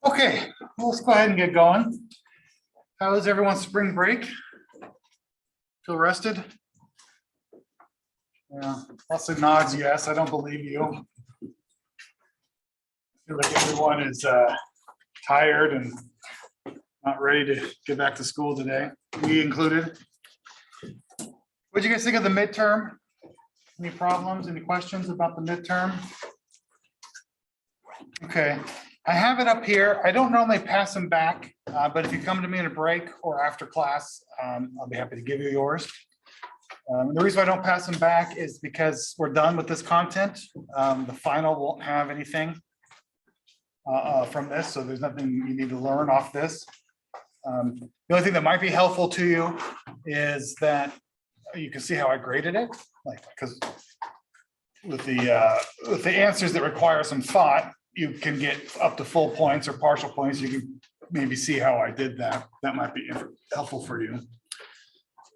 Okay, well, let's go ahead and get going. How was everyone's spring break? Feel rested? Yeah, lots of nods, yes, I don't believe you. I feel like everyone is tired and not ready to get back to school today, me included. What'd you guys think of the midterm? Any problems, any questions about the midterm? Okay, I have it up here. I don't normally pass them back, but if you come to me in a break or after class, I'll be happy to give you yours. The reason I don't pass them back is because we're done with this content. The final won't have anything from this, so there's nothing you need to learn off this. The only thing that might be helpful to you is that you can see how I graded it, like because with the answers that require some thought, you can get up to full points or partial points. You can maybe see how I did that. That might be helpful for you.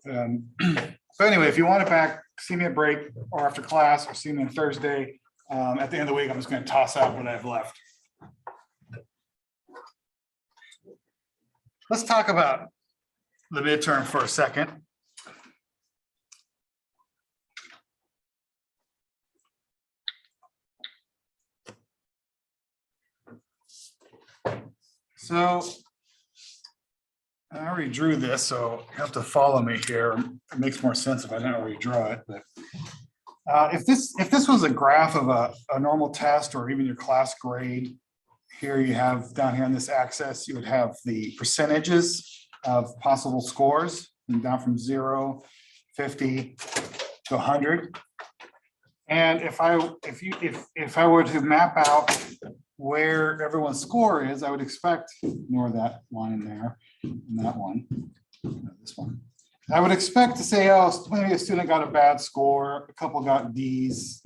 So anyway, if you want it back, see me at break or after class, or see me on Thursday. At the end of the week, I'm just going to toss out what I have left. Let's talk about the midterm for a second. So I already drew this, so you have to follow me here. It makes more sense if I didn't already draw it. But if this was a graph of a normal test or even your class grade, here you have down here on this axis, you would have the percentages of possible scores, and down from 0, 50 to 100. And if I were to map out where everyone's score is, I would expect, ignore that line there, and that one, this one. I would expect to say, oh, maybe a student got a bad score, a couple got D's,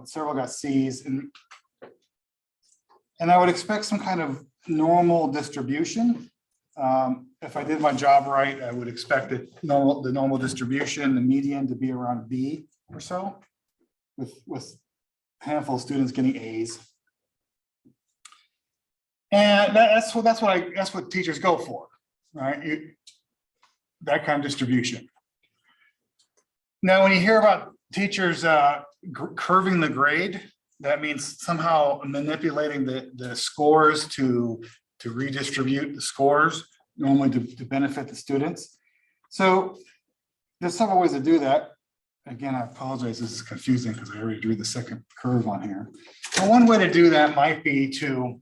several got C's, and I would expect some kind of normal distribution. If I did my job right, I would expect the normal distribution, the median, to be around B or so, with a handful of students getting A's. And that's what teachers go for, right? That kind of distribution. Now, when you hear about teachers curving the grade, that means somehow manipulating the scores to redistribute the scores, normally to benefit the students. So there's several ways to do that. Again, I apologize, this is confusing because I already drew the second curve on here. So one way to do that might be to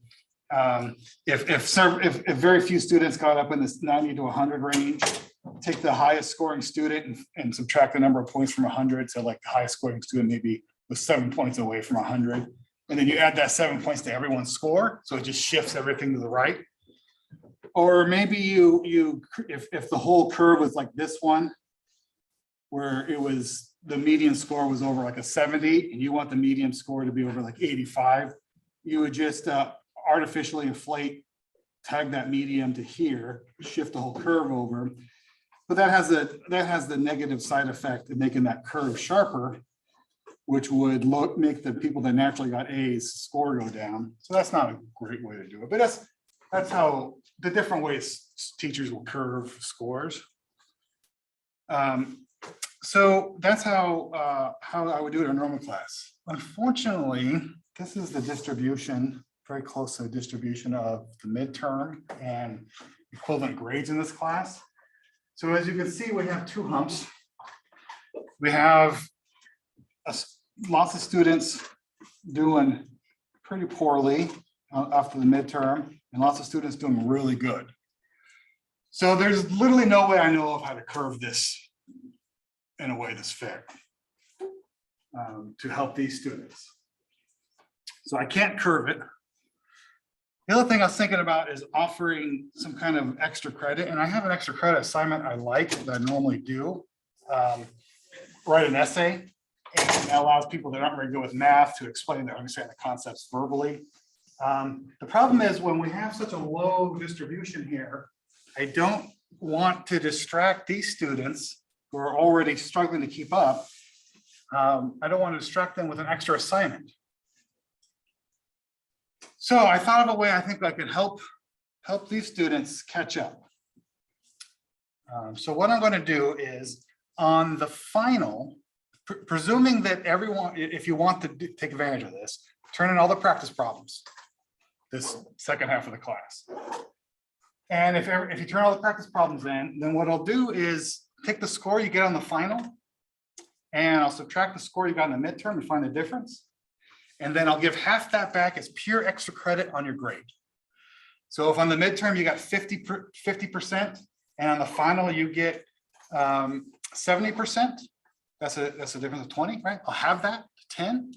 if very few students got up in this 90 to 100 range, take the highest scoring student and subtract the number of points from 100. So like the highest scoring student maybe was 7 points away from 100. And then you add that 7 points to everyone's score. So it just shifts everything to the right. Or maybe if the whole curve was like this one, where it was the median score was over like a 70 and you want the median score to be over like 85, you would just artificially inflate, tag that median to here, shift the whole curve over. But that has the negative side effect of making that curve sharper, which would make the people that naturally got A's score go down. So that's not a great way to do it, but that's how the different ways teachers will curve scores. So that's how I would do it in a normal class. Unfortunately, this is the distribution, very close to the distribution of the midterm and equivalent grades in this class. So as you can see, we have two humps. We have lots of students doing pretty poorly after the midterm, and lots of students doing really good. So there's literally no way I know of how to curve this in a way that's fair to help these students. So I can't curve it. The other thing I was thinking about is offering some kind of extra credit, and I have an extra credit assignment I like that I normally do. Write an essay, and that allows people that aren't very good with math to explain their understanding the concepts verbally. The problem is when we have such a low distribution here, I don't want to distract these students who are already struggling to keep up. I don't want to distract them with an extra assignment. So I thought of a way I think I could help help these students catch up. So what I'm going to do is on the final, presuming that everyone, if you want to take advantage of this, turn in all the practice problems this second half of the class. And if you turn all the practice problems in, then what I'll do is take the score you get on the final, and I'll subtract the score you got in the midterm and find the difference. And then I'll give half that back as pure extra credit on your grade. So if on the midterm you got 50%, and on the final you get 70%, that's a difference of 20, right? I'll have that 10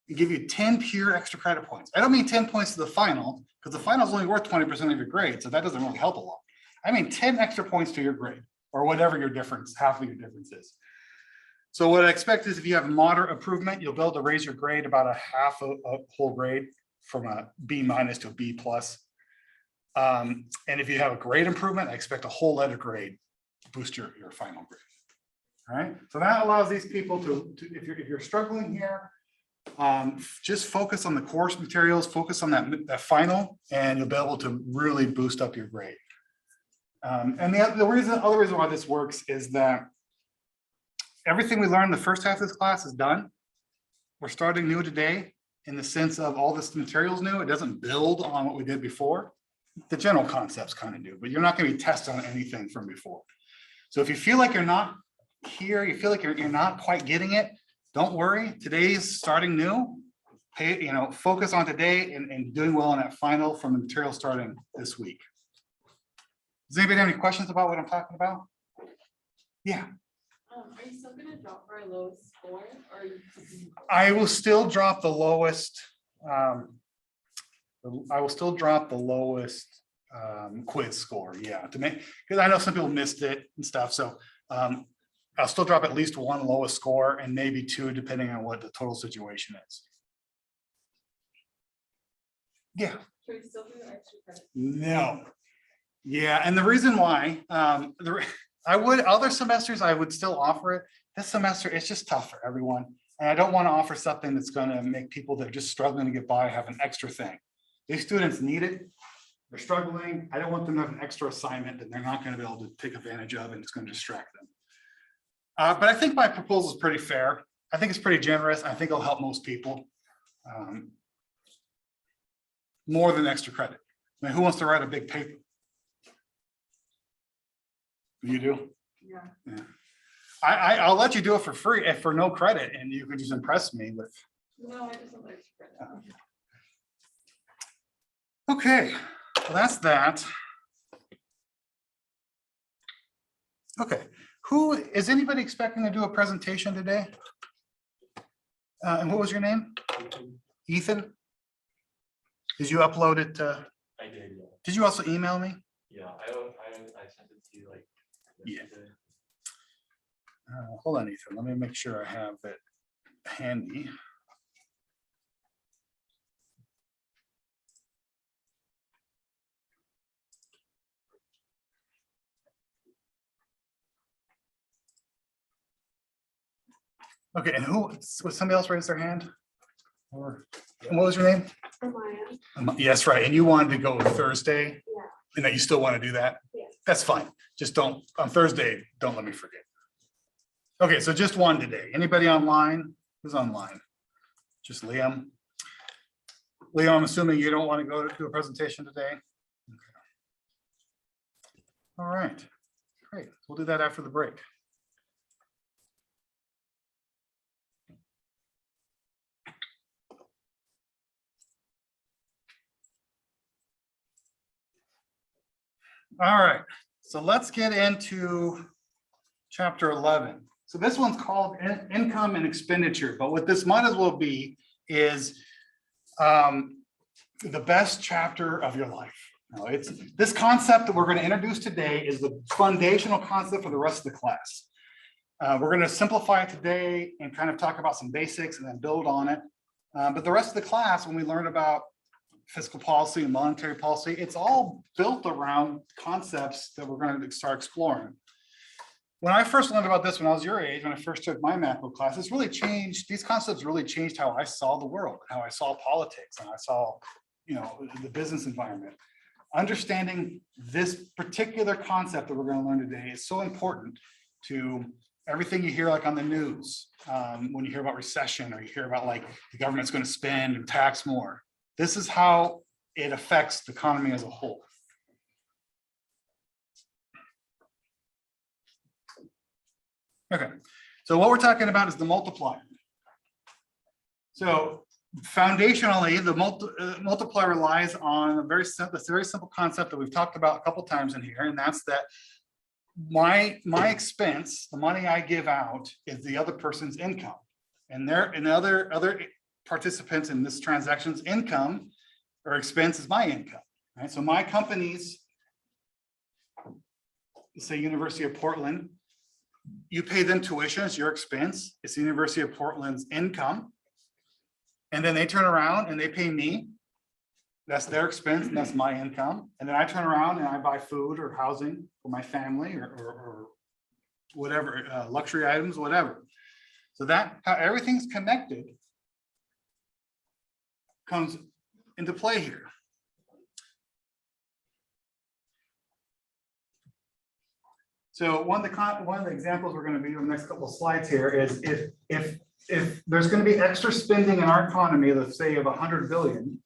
and give you 10 pure extra credit points. I don't mean 10 points to the final, because the final is only worth 20% of your grade, so that doesn't really help a lot. I mean 10 extra points to your grade, or whatever your difference, half of your difference is. So what I expect is if you have moderate improvement, you'll be able to raise your grade about a half a whole grade from a B- to a B+. And if you have a grade improvement, I expect a whole letter grade to boost your final grade. All right, so that allows these people to if you're struggling here, just focus on the course materials, focus on that final, and you'll be able to really boost up your grade. And the other reason why this works is that everything we learned in the first half of this class is done. We're starting new today in the sense of all this material is new. It doesn't build on what we did before. The general concepts kind of do, but you're not going to be tested on anything from before. So if you feel like you're not here, you feel like you're not quite getting it, don't worry. Today's starting new. Focus on today and doing well on that final from the material starting this week. Does anybody have any questions about what I'm talking about? Yeah. Are you still going to drop our lowest score, or I will still drop the lowest. I will still drop the lowest quiz score. Yeah, to make, because I know some people missed it and stuff. So I'll still drop at least one lowest score and maybe two, depending on what the total situation is. Yeah. should we still do extra credit? No. Yeah, and the reason why I would other semesters I would still offer it. This semester it's just tough for everyone, and I don't want to offer something that's going to make people that are just struggling to get by have an extra thing. These students need it. They're struggling. I don't want them to have an extra assignment that they're not going to be able to take advantage of, and it's going to distract them. But I think my proposal is pretty fair. I think it's pretty generous. I think it'll help most people more than extra credit. I mean, who wants to write a big paper? You do? Yeah. I'll let you do it for free, for no credit, and you can just impress me with. No, I just want extra credit. Okay, well, that's that. Okay, who is anybody expecting to do a presentation today? And what was your name? Ethan? Did you upload it? I did. Yeah. Did you also email me? Yeah, I sent it to you like yesterday. Hold on, Ethan. Let me make sure I have it handy. Okay, and who was somebody else raise their hand? Or and what was your name? Yes, right. And you wanted to go Thursday? Yeah. And that you still want to do that? Yeah. That's fine. Just don't on Thursday, don't let me forget. Okay, so just one today. Anybody online? Who's online? Just Liam. Liam, I'm assuming you don't want to go do a presentation today? Okay. All right, great. We'll do that after the break. All right, so let's get into chapter 11. So this one's called income and expenditure, but what this might as well be is the best chapter of your life. Now, it's this concept that we're going to introduce today is the foundational concept for the rest of the class. We're going to simplify it today and kind of talk about some basics and then build on it. But the rest of the class, when we learn about fiscal policy and monetary policy, it's all built around concepts that we're going to start exploring. When I first learned about this when I was your age, when I first took my macro class, it's really changed. These concepts really changed how I saw the world, how I saw politics, and I saw, the business environment. understanding this particular concept that we're going to learn today is so important to everything you hear like on the news, when you hear about recession or you hear about like the government's going to spend and tax more. This is how it affects the economy as a whole. Okay, so what we're talking about is the multiplier. So foundationally, the multiplier relies on a very simple concept that we've talked about a couple times in here, and that's that my expense, the money I give out, is the other person's income, and other participants in this transaction's income or expense is my income. Right? So my company's, say University of Portland, you pay them tuition, it's your expense, it's the University of Portland's income. And then they turn around and they pay me. That's their expense and that's my income. And then I turn around and I buy food or housing for my family or whatever, luxury items, whatever. So that how everything's connected comes into play here. So one of the examples we're going to be doing the next couple of slides here is if there's going to be extra spending in our economy, let's say of 100 billion,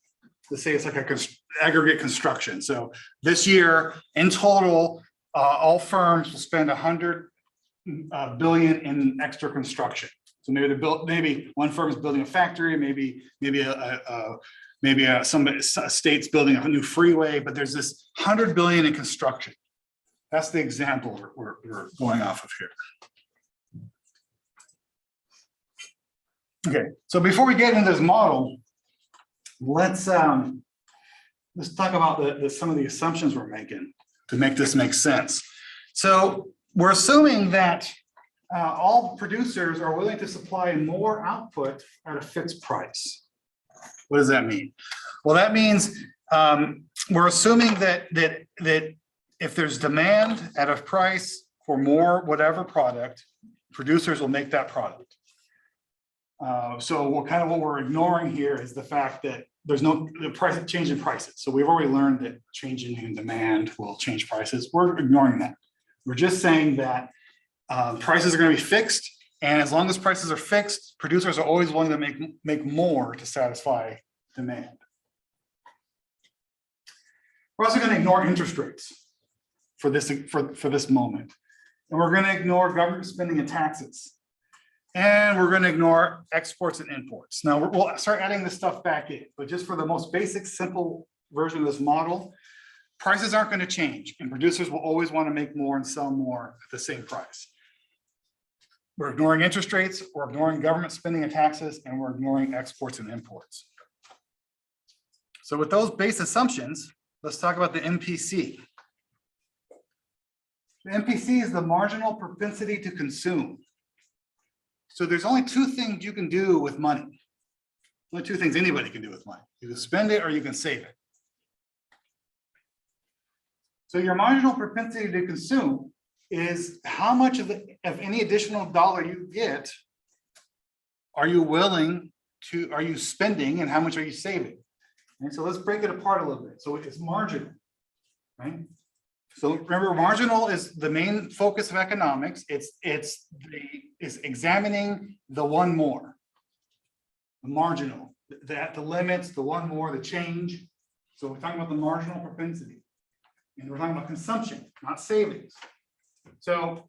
let's say it's like a aggregate construction. So this year in total, all firms will spend 100 billion in extra construction. So maybe one firm is building a factory, maybe some state's building a new freeway, but there's this 100 billion in construction. That's the example we're going off of here. Okay, so before we get into this model, let's talk about some of the assumptions we're making to make this make sense. So we're assuming that all producers are willing to supply more output at a fixed price. What does that mean? Well, that means we're assuming that if there's demand at a price for more whatever product, producers will make that product. So what we're ignoring here is the fact that there's no change in prices. So we've already learned that changing in demand will change prices. We're ignoring that. We're just saying that prices are going to be fixed, and as long as prices are fixed, producers are always willing to make more to satisfy demand. We're also going to ignore interest rates for this moment, and we're going to ignore government spending and taxes. And we're going to ignore exports and imports. Now we'll start adding this stuff back in, but just for the most basic, simple version of this model, prices aren't going to change, and producers will always want to make more and sell more at the same price. We're ignoring interest rates, we're ignoring government spending and taxes, and we're ignoring exports and imports. So with those base assumptions, let's talk about the MPC. The MPC is the marginal propensity to consume. So there's only two things you can do with money. Only two things anybody can do with money. You can spend it or you can save it. So your marginal propensity to consume is how much of any additional dollar you get are you spending, and how much are you saving? And so let's break it apart a little bit. So it's marginal, right? So remember, marginal is the main focus of economics. It's examining the one more, the marginal, the limits, the one more, the change. So we're talking about the marginal propensity, and we're talking about consumption, not savings. So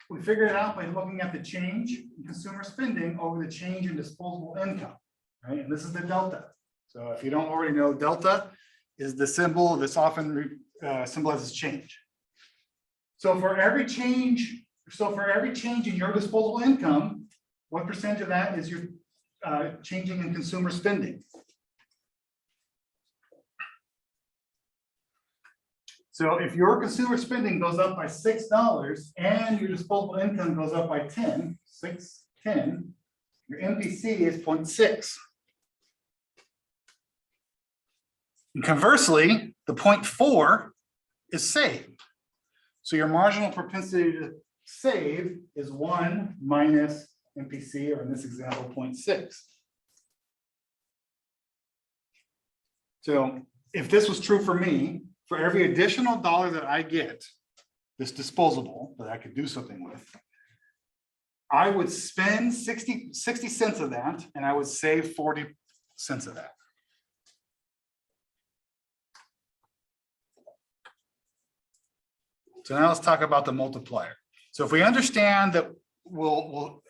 we figured it out by looking at the change in consumer spending over the change in disposable income, right? And this is the delta. So if you don't already know, delta is the symbol that's often symbolizes change. So for every change in your disposable income, what percentage of that is your changing in consumer spending? So if your consumer spending goes up by $6 and your disposable income goes up by 10, your MPC is 0.6. And conversely, the 0.4 is saved. So your marginal propensity to save is 1 minus MPC, or in this example, 0.6. So if this was true for me, for every additional dollar that I get, this disposable that I could do something with, I would spend 60 cents of that, and I would save 40 cents of that. So now let's talk about the multiplier. So if we understand that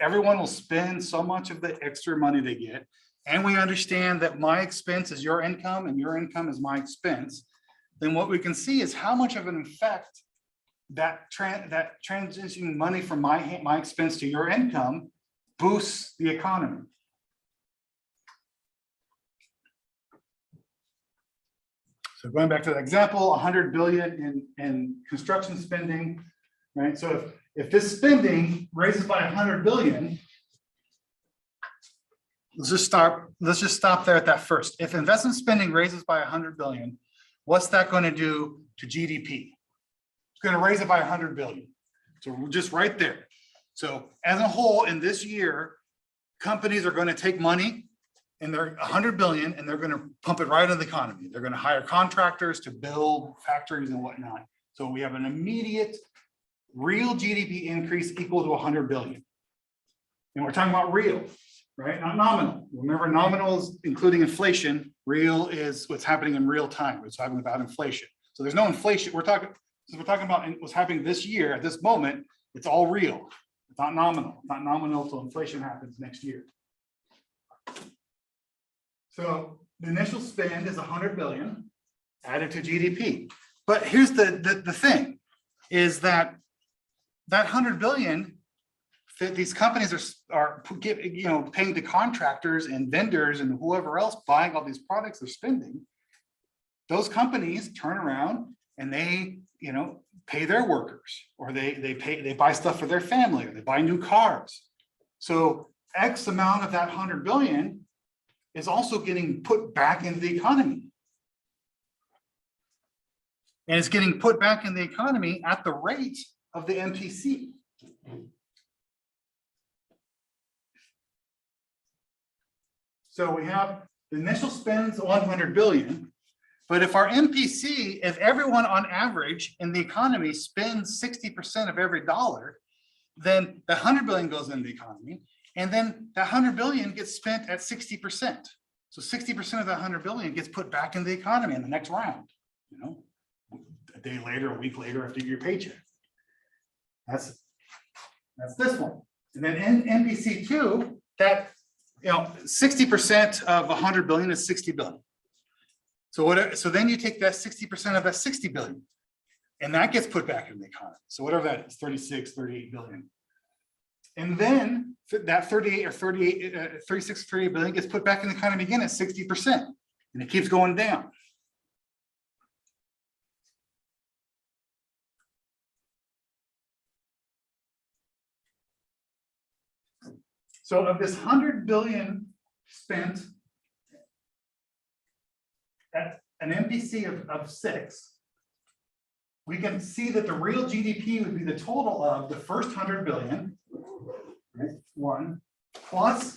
everyone will spend so much of the extra money they get, and we understand that my expense is your income and your income is my expense, then what we can see is how much of an effect that transitioning money from my expense to your income boosts the economy. So going back to the example, 100 billion in construction spending, right? So if this spending raises by 100 billion, let's just stop there at that first. If investment spending raises by 100 billion, what's that going to do to GDP? It's going to raise it by 100 billion. So we're just right there. So as a whole, in this year, companies are going to take money and they're 100 billion and they're going to pump it right into the economy. They're going to hire contractors to build factories and whatnot. So we have an immediate real GDP increase equal to 100 billion. And we're talking about real, right? Not nominal. Remember, nominal is including inflation. Real is what's happening in real time. We're talking about inflation. So there's no inflation. We're talking about what's happening this year at this moment. It's all real. It's not nominal. It's not nominal until inflation happens next year. So the initial spend is 100 billion added to GDP. But here's the thing is that 100 billion, these companies are paying to contractors and vendors and whoever else buying all these products they're spending. Those companies turn around and they pay their workers, or they buy stuff for their family, or they buy new cars. So X amount of that 100 billion is also getting put back into the economy. And it's getting put back in the economy at the rate of the MPC. So we have the initial spends 100 billion, but if our MPC, if everyone on average in the economy spends 60% of every dollar, then the 100 billion goes into the economy, and then that 100 billion gets spent at 60%. So 60% of that 100 billion gets put back in the economy in the next round, a day later, a week later after your paycheck. That's this one. And then in MPC 2, that 60% of 100 billion is 60 billion. So then you take that 60% of that 60 billion, and that gets put back in the economy. So whatever that is, 36, 38 billion. And then that 36, 38 billion gets put back in the economy again at 60%, and it keeps going down. So of this 100 billion spent at an MPC of 6, we can see that the real GDP would be the total of the first 100 billion, right, 1, plus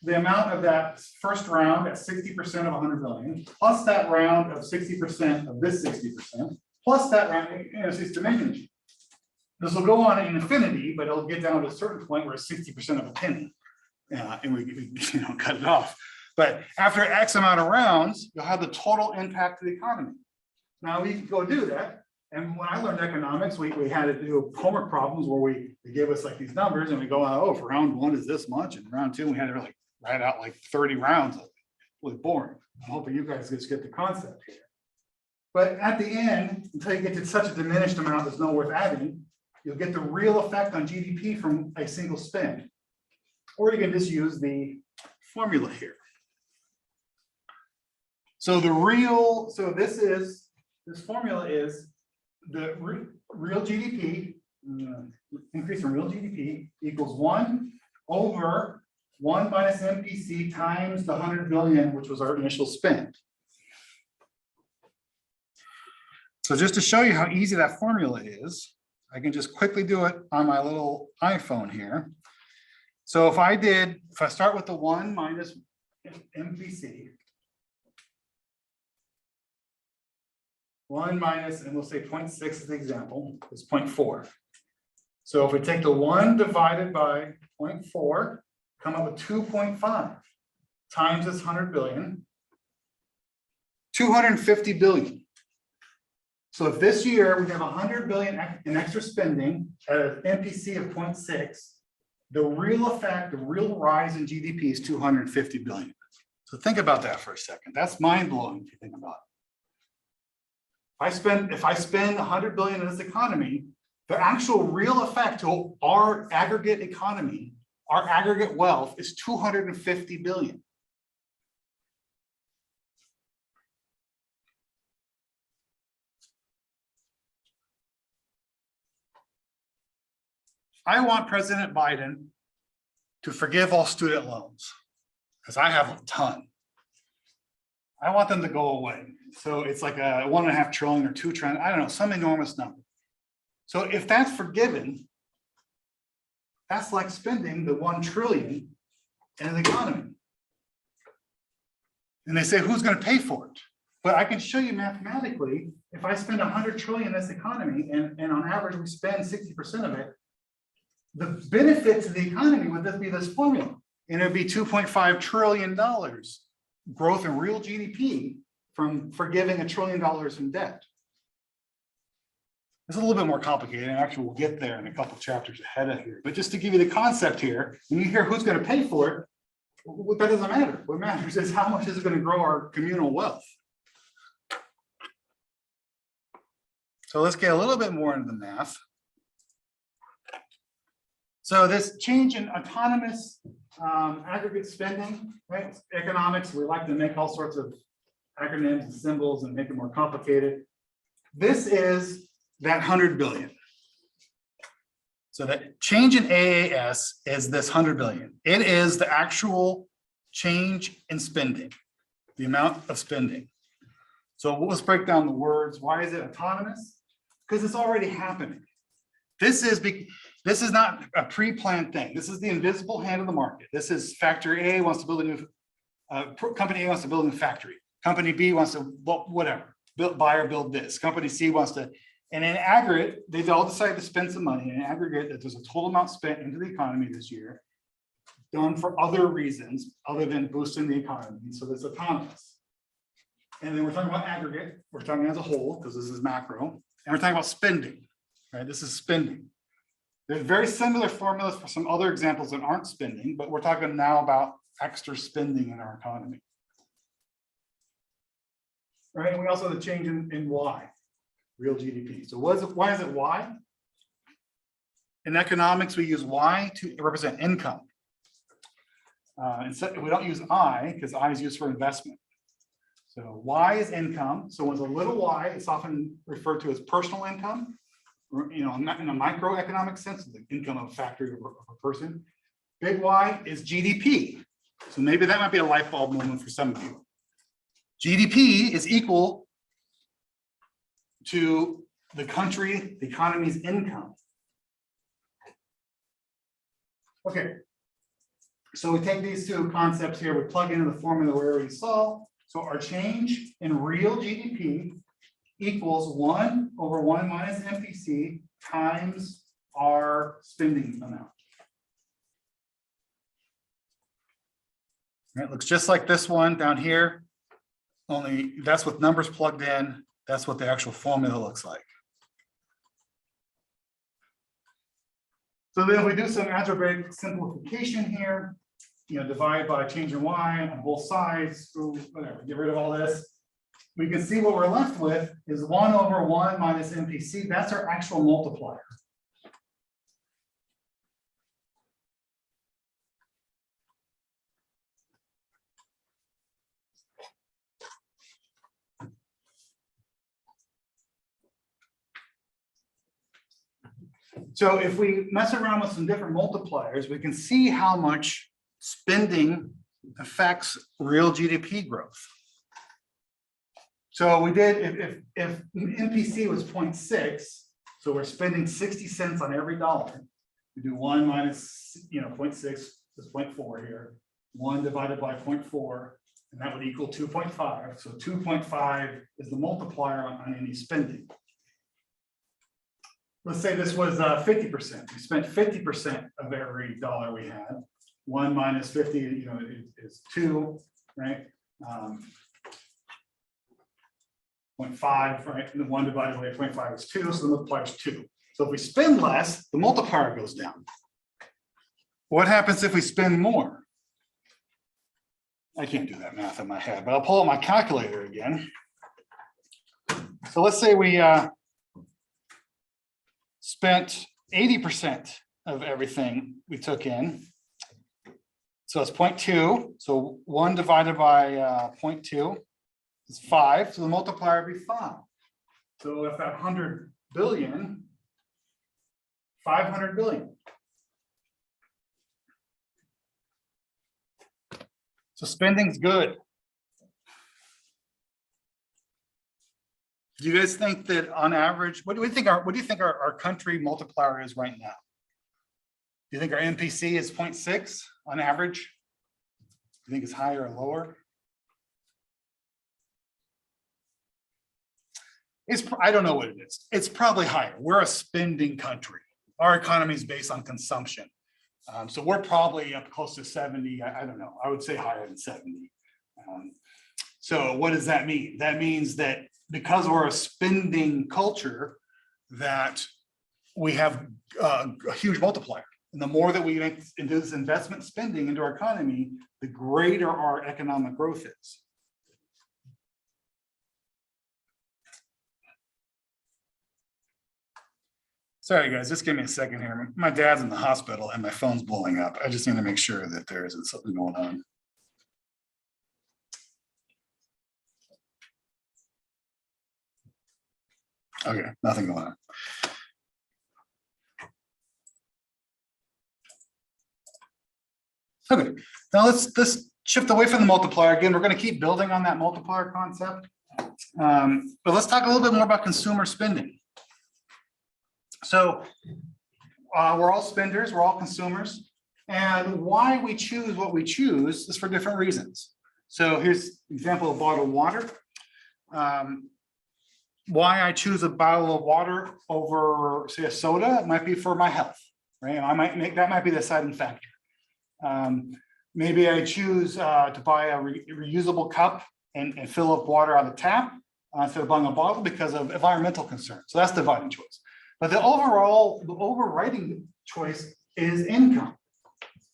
the amount of that first round at 60% of 100 billion, plus that round of 60% of this 60%, plus that round, it's diminishing. This will go on in infinity, but it'll get down to a certain point where it's 60% of a penny. And we cut it off. But after X amount of rounds, you'll have the total impact to the economy. Now we can go do that. And when I learned economics, we had to do homework problems where they gave us like these numbers and we go, oh, for round 1 is this much, and round 2 we had to like write out like 30 rounds of it. It was boring. I'm hoping you guys just get the concept here. But at the end, until you get to such a diminished amount that's not worth adding, you'll get the real effect on GDP from a single spend. Or you can just use the formula here. So this formula is the real GDP, increase in real GDP equals 1 over 1 minus MPC times the 100 billion, which was our initial spend. So just to show you how easy that formula is, I can just quickly do it on my little iPhone here. So if I start with the 1 minus MPC, 1 minus, and we'll say 0.6 is the example, is 0.4. So if we take the 1 divided by 0.4, come up with 2.5 times this 100 billion, 250 billion. So if this year we have 100 billion in extra spending at an MPC of 0.6, the real effect, the real rise in GDP is 250 billion. So think about that for a second. That's mind blowing if you think about it. If I spend 100 billion in this economy, the actual real effect to our aggregate economy, our aggregate wealth is 250 billion. I want President Biden to forgive all student loans because I have a ton. I want them to go away. So it's like a 1.5 trillion or 2 trillion, I don't know, some enormous number. So if that's forgiven, that's like spending the 1 trillion in the economy. And they say, who's going to pay for it? But I can show you mathematically, if I spend 100 trillion in this economy and on average we spend 60% of it, the benefit to the economy would just be this formula. And it would be $2.5 trillion growth in real GDP from forgiving $1 trillion in debt. It's a little bit more complicated, and actually we'll get there in a couple of chapters ahead of here. But just to give you the concept here, when you hear who's going to pay for it, that doesn't matter. What matters is how much is it going to grow our communal wealth. So let's get a little bit more into the math. So this change in autonomous aggregate spending, right? Economics, we like to make all sorts of acronyms and symbols and make it more complicated. This is that 100 billion. So that change in AAS is this 100 billion. It is the actual change in spending, the amount of spending. So let's break down the words. Why is it autonomous? Because it's already happening. This is not a pre-planned thing. This is the invisible hand of the market. This is factory A wants to build a new, company A wants to build a new factory. Company B wants to, whatever, buy or build this. Company C wants to, and in aggregate, they all decide to spend some money. In aggregate, that there's a total amount spent into the economy this year, done for other reasons other than boosting the economy. So that's autonomous. And then we're talking about aggregate. We're talking as a whole because this is macro. And we're talking about spending, right? This is spending. There's very similar formulas for some other examples that aren't spending, but we're talking now about extra spending in our economy. Right, and we also have the change in Y, real GDP. So why is it Y? In economics, we use Y to represent income. Instead, we don't use I because I is used for investment. So Y is income. So with a little y, it's often referred to as personal income. You know, not in a microeconomic sense, the income of a factory or a person. Big Y is GDP. So maybe that might be a light bulb moment for some of you. GDP is equal to the country, the economy's income. Okay, so we take these two concepts here, we plug into the formula we already saw. So our change in real GDP equals 1 over 1 minus MPC times our spending amount. And it looks just like this one down here, only that's with numbers plugged in. That's what the actual formula looks like. So then we do some algebraic simplification here, you know, divide by change in Y on both sides, whatever, get rid of all this. We can see what we're left with is 1 over 1 minus MPC. That's our actual multiplier. So if we mess around with some different multipliers, we can see how much spending affects real GDP growth. So we did, if MPC was 0.6, so we're spending 60 cents on every dollar. We do 1 minus, 0.6 is 0.4 here. 1 divided by 0.4 And that would equal 2.5. So 2.5 is the multiplier on any spending. Let's say this was 50%. We spent 50% of every dollar we had. 1 minus 50, you know, is 2, right? 0.5, right? And the 1 divided by 0.5 is 2, so the multiplier is 2. So if we spend less, the multiplier goes down. What happens if we spend more? I can't do that math in my head, but I'll pull out my calculator again. So let's say we spent 80% of everything we took in. So it's 0.2. So 1 divided by 0.2 is 5. So the multiplier would be 5. So if that 100 billion, 500 billion. So spending's good. Do you guys think that on average, what do you think our country multiplier is right now? Do you think our MPC is 0.6 on average? Do you think it's higher or lower? I don't know what it is. It's probably higher. We're a spending country. Our economy is based on consumption. So we're probably up close to 70. I don't know. I would say higher than 70. So what does that mean? That means that because we're a spending culture, that we have a huge multiplier. And the more that we make into this investment spending into our economy, the greater our economic growth is. Sorry, guys, just give me a second here. My dad's in the hospital and my phone's blowing up. I just need to make sure that there isn't something going on. Okay, nothing going on. Okay, now let's shift away from the multiplier. Again, we're going to keep building on that multiplier concept. But let's talk a little bit more about consumer spending. So we're all spenders, we're all consumers, and why we choose what we choose is for different reasons. So here's an example of bottled water. Why I choose a bottle of water over, say, a soda, it might be for my health, right? That might be the deciding factor. Maybe I choose to buy a reusable cup and fill up water out of the tap instead of buying a bottle because of environmental concerns. So that's the dividing choice. But the overriding choice is income.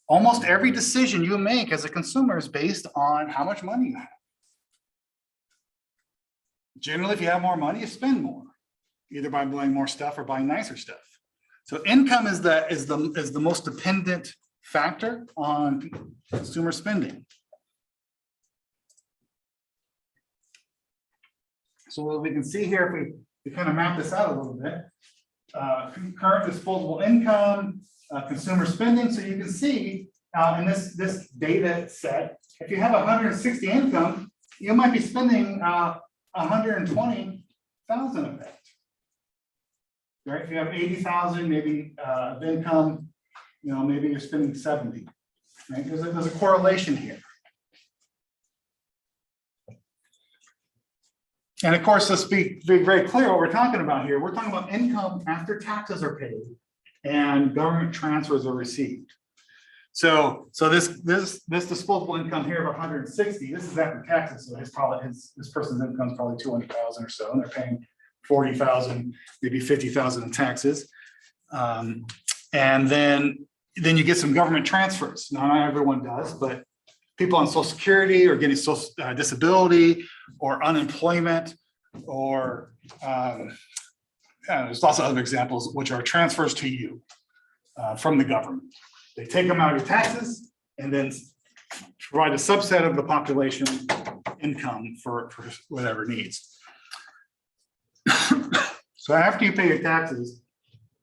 Almost every decision you make as a consumer is based on how much money you have. Generally, if you have more money, you spend more, either by buying more stuff or buying nicer stuff. So income is the most dependent factor on consumer spending. So what we can see here, if we kind of map this out a little bit, current disposable income, consumer spending. So you can see in this data set, if you have 160 income, you might be spending 120,000 of that. Right? If you have 80,000 maybe of income, you know, maybe you're spending 70. Right? There's a correlation here. And of course, let's be very clear what we're talking about here. We're talking about income after taxes are paid and government transfers are received. So this disposable income here of 160, this is after taxes. So this person's income is probably 200,000 or so, and they're paying 40,000, maybe 50,000 in taxes. And then you get some government transfers. Now, not everyone does, but people on Social Security or getting social disability or unemployment, or there's lots of other examples, which are transfers to you from the government. They take them out of your taxes and then provide a subset of the population income for whatever needs. So after you pay your taxes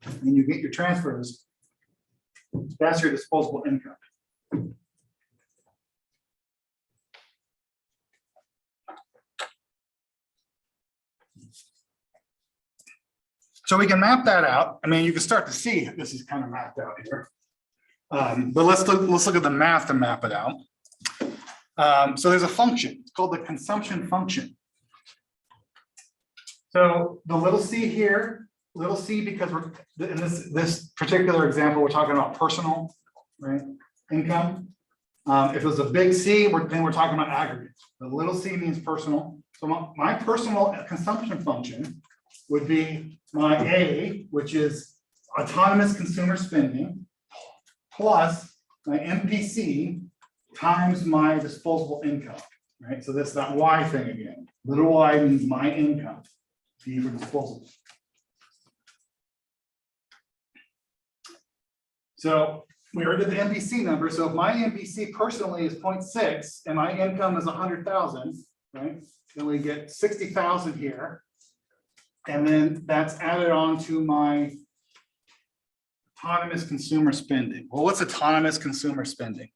and you get your transfers, that's your disposable income. So we can map that out. I mean, you can start to see this is kind of mapped out here. But let's look at the math to map it out. So there's a function, it's called the consumption function. So the little c here, little c, because we're in this particular example, we're talking about personal, right, income. If it was a big C, then we're talking about aggregate. The little c means personal. So my personal consumption function would be my A, which is autonomous consumer spending, plus my MPC times my disposable income, right? So that's that Y thing again. Little y means my income, D for disposable. So we already did the MPC number. So if my MPC personally is 0.6 and my income is 100,000, right? Then we get 60,000 here. And then that's added on to my autonomous consumer spending. Well, what's autonomous consumer spending?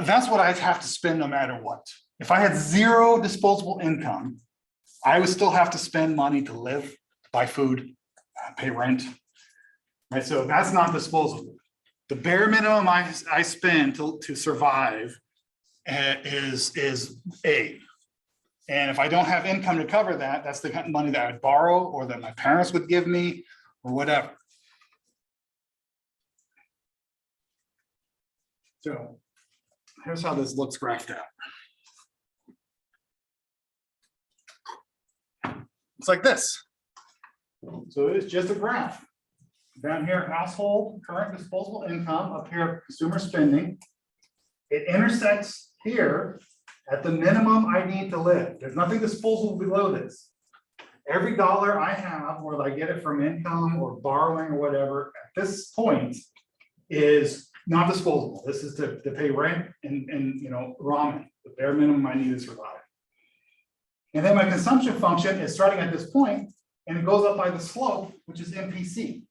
That's what I'd have to spend no matter what. If I had zero disposable income, I would still have to spend money to live, buy food, pay rent. Right, so that's not disposable. The bare minimum I spend to survive is A. And if I don't have income to cover that, that's the kind of money that I would borrow or that my parents would give me or whatever. So here's how this looks graphed out. It's like this. So it is just a graph. Down here, household current disposable income, up here, consumer spending. It intersects here at the minimum I need to live. There's nothing disposable below this. Every dollar I have, whether I get it from income or borrowing or whatever, at this point is not disposable. This is to pay rent and ramen, the bare minimum I need to survive. And then my consumption function is starting at this point, and it goes up by the slope, which is MPC.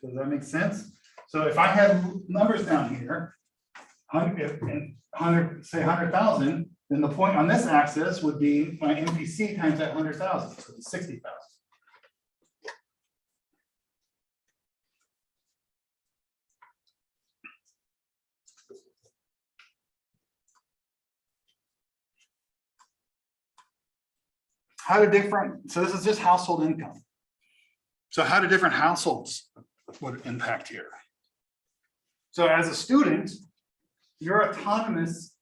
Does that make sense? So if I had numbers down here, 100, say 100,000, then the point on this axis would be my MPC times that 100,000, so it's 60,000. How do different, so this is just household income. So how do different households would impact here? So as a student, your autonomous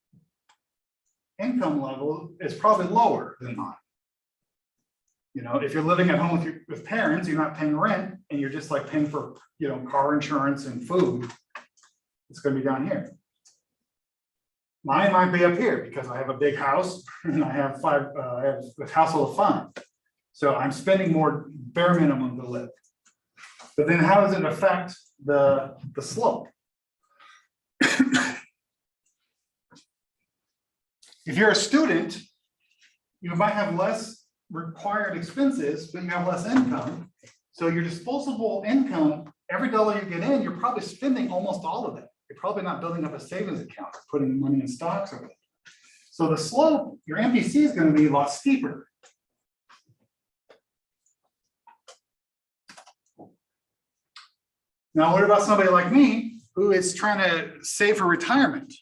income level is probably lower than mine. If you're living at home with parents, you're not paying rent and you're just like paying for, car insurance and food. It's going to be down here. Mine might be up here because I have a big house and I have I have a household of 5. So I'm spending more bare minimum to live. But then how does it affect the slope? If you're a student, you might have less required expenses, but you have less income. So your disposable income, every dollar you get in, you're probably spending almost all of it. You're probably not building up a savings account, putting money in stocks or whatever. So the slope, your MPC is going to be a lot steeper. Now, what about somebody like me who is trying to save for retirement?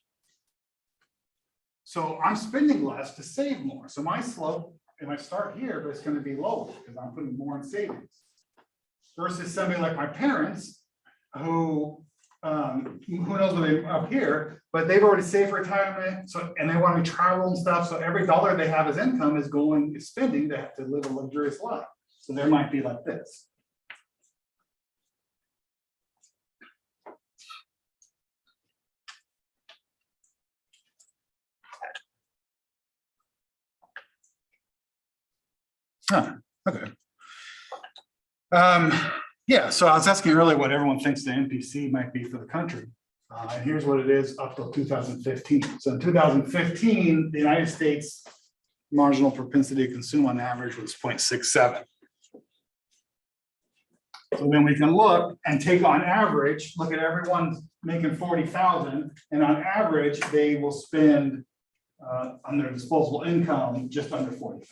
So I'm spending less to save more. So my slope, it might start here, but it's going to be lower because I'm putting more in savings. Versus somebody like my parents who knows what they're up here, but they've already saved for retirement. So, and they want to travel and stuff. So every dollar they have as income is spending to live a luxurious life. So there might be like this. Huh, okay. Yeah, so I was asking earlier what everyone thinks the NPC might be for the country. And here's what it is up till 2015. So in 2015, the United States marginal propensity to consume on average was 0.67. So then we can look and take on average, look at everyone making 40,000, and on average, they will spend on their disposable income just under 40,000.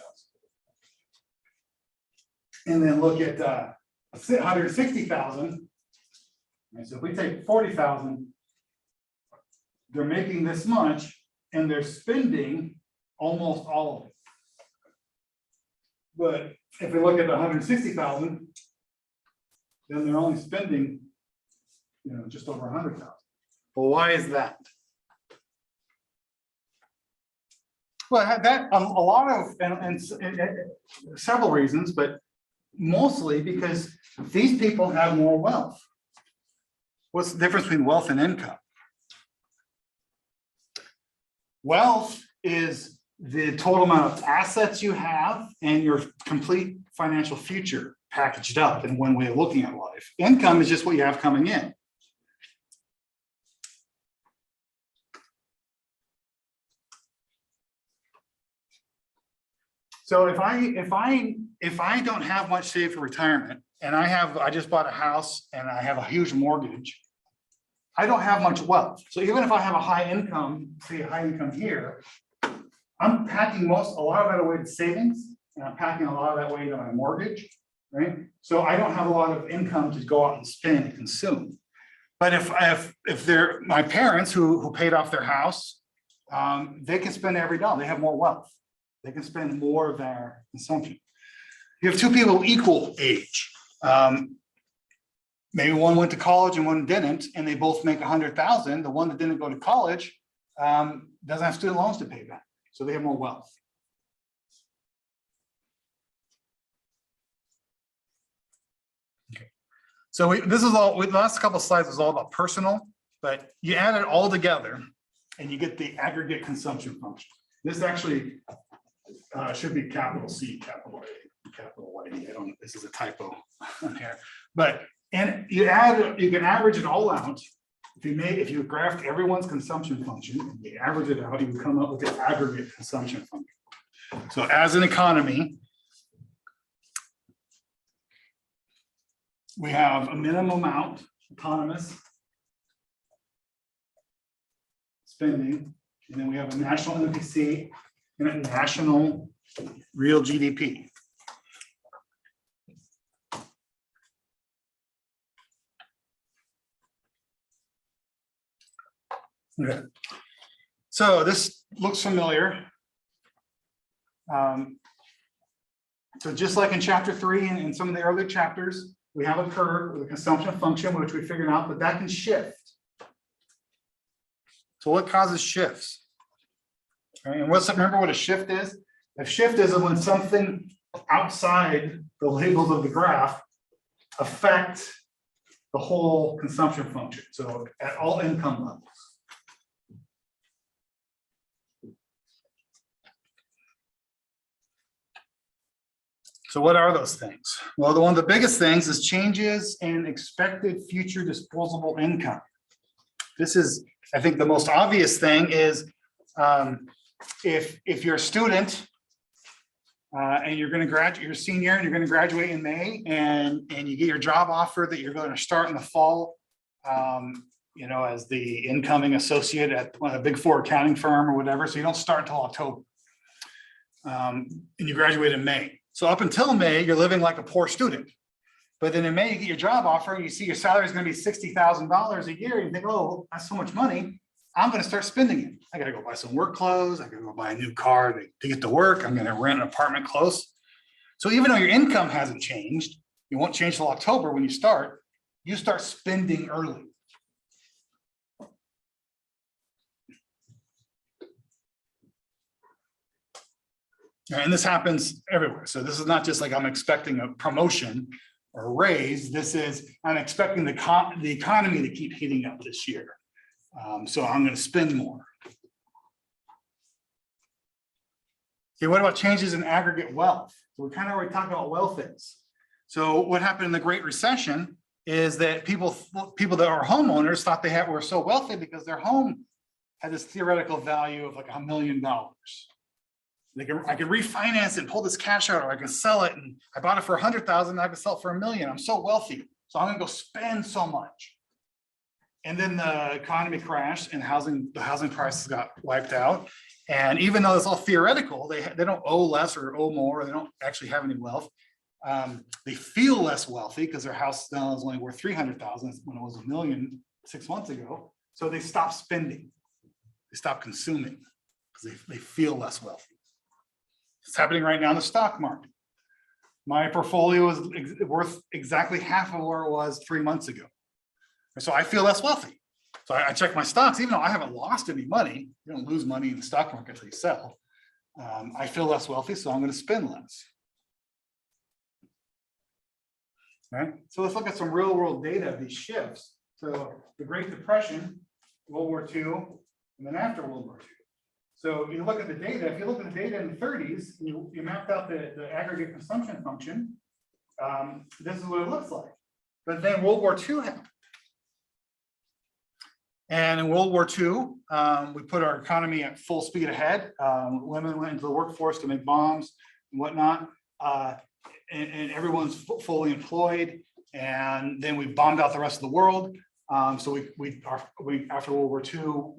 And then look at 160,000, And so if we take 40,000, they're making this much and they're spending almost all of it. But if we look at the 160,000, then they're only spending, just over 100,000. Well, why is that? Well, that a lot of and several reasons, but mostly because these people have more wealth. What's the difference between wealth and income? Wealth is the total amount of assets you have and your complete financial future packaged up in one way of looking at life. Income is just what you have coming in. So if I don't have much saved for retirement and I just bought a house and I have a huge mortgage, I don't have much wealth. So even if I have a high income, say a high income here, I'm packing a lot of that away to savings, and I'm packing a lot of that way to my mortgage, right? So I don't have a lot of income to go out and spend and consume. But if they're my parents who paid off their house, they can spend every dollar. They have more wealth. They can spend more of their consumption. You have two people equal age. Maybe one went to college and one didn't, and they both make 100,000. The one that didn't go to college doesn't have student loans to pay back, so they have more wealth. Okay, so this is all. The last couple of slides was all about personal, but you add it all together, and you get the aggregate consumption function. This actually should be capital C, capital A, capital Y. I don't know. This is a typo on here, but. And you can average it all out. If you graphed everyone's consumption function, and you average it out, you come up with the aggregate consumption function. So as an economy, we have a minimum amount, autonomous spending, and then we have a national MPC and a national real GDP. Okay, so this looks familiar. So just like in chapter 3 and in some of the earlier chapters, we have a curve with a consumption function, which we figured out, but that can shift. So what causes shifts? Right, and remember what a shift is? A shift is when something outside the labels of the graph affect the whole consumption function. So at all income levels. So what are those things? Well, one of the biggest things is changes in expected future disposable income. This is, I think, the most obvious thing is if you're a student and you're going to graduate, you're a senior and you're going to graduate in May, and you get your job offer that you're going to start in the fall, as the incoming associate at a Big Four accounting firm or whatever. So you don't start until October, and you graduate in May. So up until May, you're living like a poor student. But then in May, you get your job offer and you see your salary is going to be $60,000 a year. And you think, oh, that's so much money. I'm going to start spending it. I got to go buy some work clothes. I got to go buy a new car to get to work. I'm going to rent an apartment close. So even though your income hasn't changed, it won't change till October when you start spending early. And this happens everywhere. So this is not just like I'm expecting a promotion or a raise. This is, I'm expecting the economy to keep heating up this year. So I'm going to spend more. Okay, what about changes in aggregate wealth? So we kind of already talked about what wealth is. So what happened in the Great Recession is that people that are homeowners thought were so wealthy because their home had this theoretical value of like $1 million. I can refinance it and pull this cash out, or I can sell it. And I bought it for 100,000. I can sell it for $1 million. I'm so wealthy, so I'm going to go spend so much. And then the economy crashed, and the housing prices got wiped out. And even though it's all theoretical, they don't owe less or owe more. Or they don't actually have any wealth. They feel less wealthy because their house now is only worth 300,000 when it was $1 million 6 months ago. So they stop spending, they stop consuming because they feel less wealthy. It's happening right now in the stock market. My portfolio is worth exactly half of where it was 3 months ago. So I feel less wealthy. So I check my stocks, even though I haven't lost any money. You don't lose money in the stock market until you sell. I feel less wealthy, so I'm going to spend less. Right? So let's look at some real world data of these shifts. So the Great Depression, World War II, and then after World War II. So you look at the data, if you look at the data in the 30s, you mapped out the aggregate consumption function, this is what it looks like. But then World War II happened. And in World War II, we put our economy at full speed ahead. Women went into the workforce to make bombs and whatnot. And everyone's fully employed. And then we bombed out the rest of the world. So after World War II,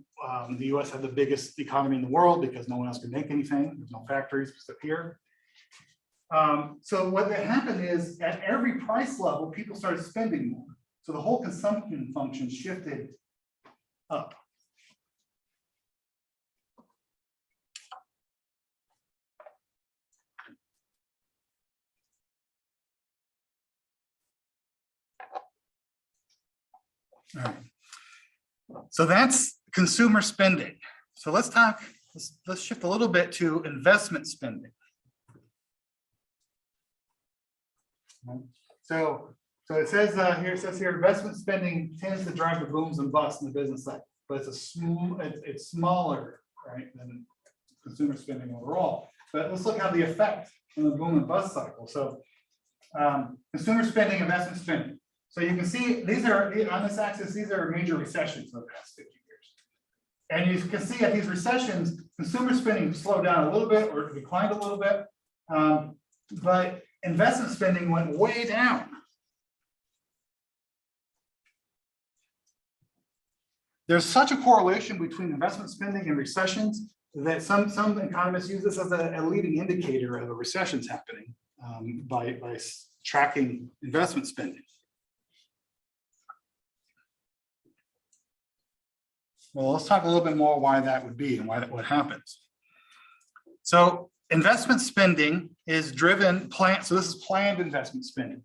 the US had the biggest economy in the world because no one else could make anything. There's no factories except here. So what happened is at every price level, people started spending more. So the whole consumption function shifted up. All right. So that's consumer spending. So let's shift a little bit to investment spending. So it says here, investment spending tends to drive the booms and busts in the business cycle, but it's smaller, right, than consumer spending overall. But let's look at the effect on the boom and bust cycle. So consumer spending, investment spending. So you can see these are on this axis, these are major recessions over the past 50 years. And you can see at these recessions, consumer spending slowed down a little bit or declined a little bit, but investment spending went way down. There's such a correlation between investment spending and recessions that some economists use this as a leading indicator of a recession's happening by tracking investment spending. Well, let's talk a little bit more why that would be and what happens. So investment spending is driven, so this is planned investment spending.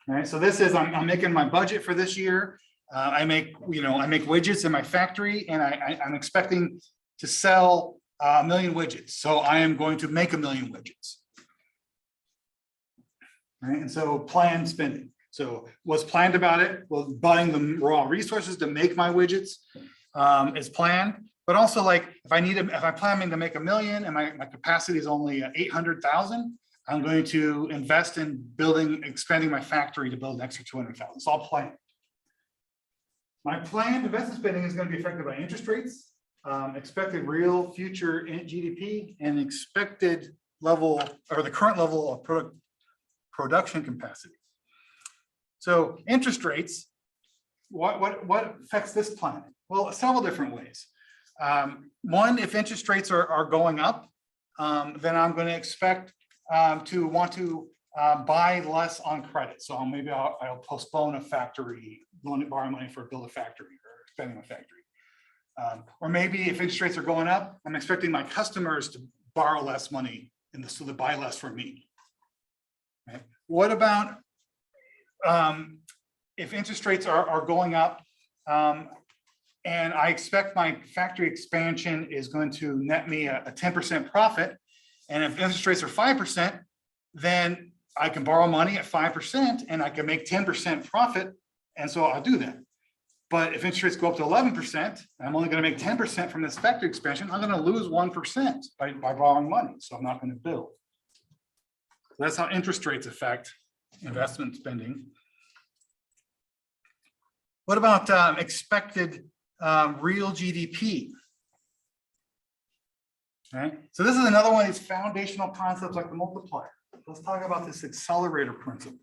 Right? So this is, I'm making my budget for this year. I make widgets in my factory and I'm expecting to sell 1 million widgets. So I am going to make 1 million widgets. Right? And so planned spending. So what's planned about it? Well, buying the raw resources to make my widgets is planned, but also like if I'm planning to make 1 million and my capacity is only 800,000, I'm going to invest in expanding my factory to build an extra 200,000. It's all planned. My planned investment spending is going to be affected by interest rates, expected real future GDP, and expected level or the current level of production capacity. So interest rates, what affects this plan? Well, several different ways. One, if interest rates are going up, then I'm going to expect to want to buy less on credit. So maybe I'll postpone a factory, borrow money for build a factory or expanding a factory. Or maybe if interest rates are going up, I'm expecting my customers to borrow less money so they buy less from me. Right? What about if interest rates are going up and I expect my factory expansion is going to net me a 10% profit, and if interest rates are 5%, then I can borrow money at 5% and I can make 10% profit, and so I'll do that. But if interest rates go up to 11%, and I'm only going to make 10% from this factory expansion, I'm going to lose 1% by borrowing money, so I'm not going to build. So that's how interest rates affect investment spending. What about expected real GDP? Okay, so this is another one of these foundational concepts like the multiplier. Let's talk about this accelerator principle.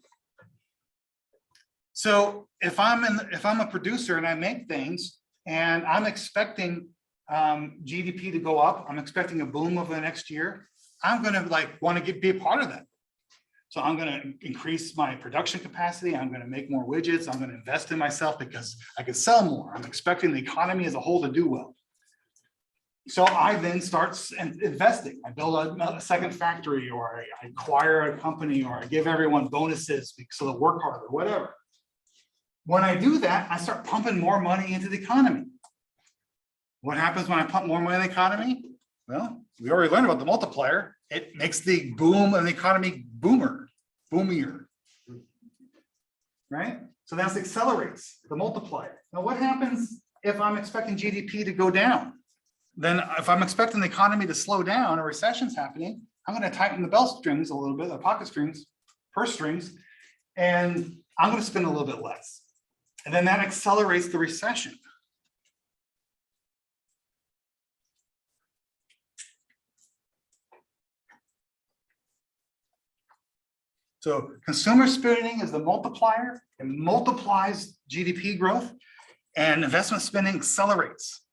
So if I'm a producer and I make things and I'm expecting GDP to go up, I'm expecting a boom over the next year, I'm going to want to be a part of that. So I'm going to increase my production capacity. I'm going to make more widgets. I'm going to invest in myself because I can sell more. I'm expecting the economy as a whole to do well. So I then start investing. I build a second factory, or I acquire a company, or I give everyone bonuses so they'll work harder, whatever. When I do that, I start pumping more money into the economy. What happens when I pump more money in the economy? Well, we already learned about the multiplier. It makes the boom of the economy boomier, right? So that accelerates the multiplier. Now, what happens if I'm expecting GDP to go down? Then if I'm expecting the economy to slow down, a recession's happening, I'm going to tighten the belt strings a little bit, the pocket strings, purse strings, and I'm going to spend a little bit less. And then that accelerates the recession. So consumer spending is the multiplier. It multiplies GDP growth, and investment spending accelerates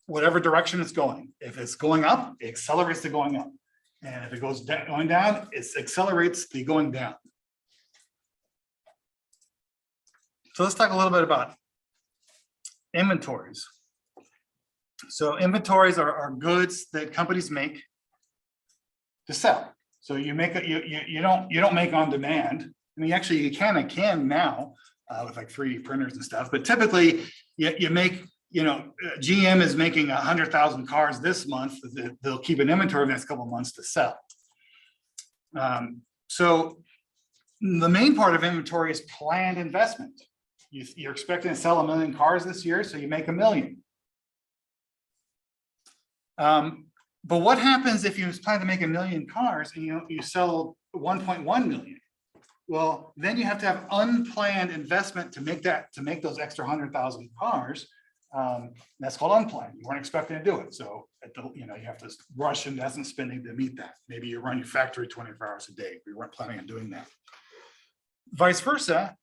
whatever direction it's going. If it's going up, it accelerates the going up. And if it goes going down, it accelerates the going down. So let's talk a little bit about inventories. So inventories are goods that companies make to sell. So you make it, you don't make on demand. I mean, actually you can now with like 3D printers and stuff, but typically you make, GM is making 100,000 cars this month. They'll keep an inventory of the next couple of months to sell. So the main part of inventory is planned investment. You're expecting to sell 1 million cars this year, so you make 1 million. But what happens if you plan to make 1 million cars and you sell 1.1 million? Well, then you have to have unplanned investment to make those extra 100,000 cars. That's called unplanned. You weren't expecting to do it, so you have to rush investment spending to meet that. Maybe you run your factory 24 hours a day. We weren't planning on doing that. Vice versa,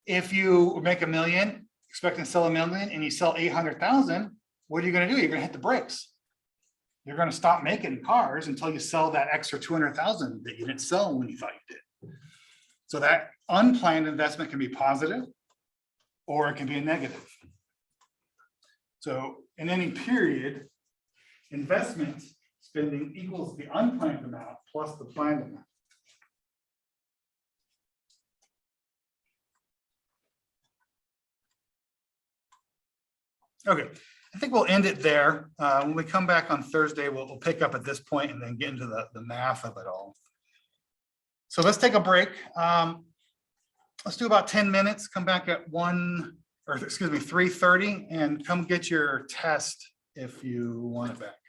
if you make 1 million, expecting to sell 1 million, and you sell 800,000, what are you going to do? You're going to hit the brakes. You're going to stop making cars until you sell that extra 200,000 that you didn't sell when you thought you did. So that unplanned investment can be positive, or it can be a negative. So in any period, investment spending equals the unplanned amount plus the planned amount. Okay, I think we'll end it there. When we come back on Thursday, we'll pick up at this point and then get into the math of it all. So let's take a break. Let's do about 10 minutes, come back at 3:30, and come get your test if you want it back.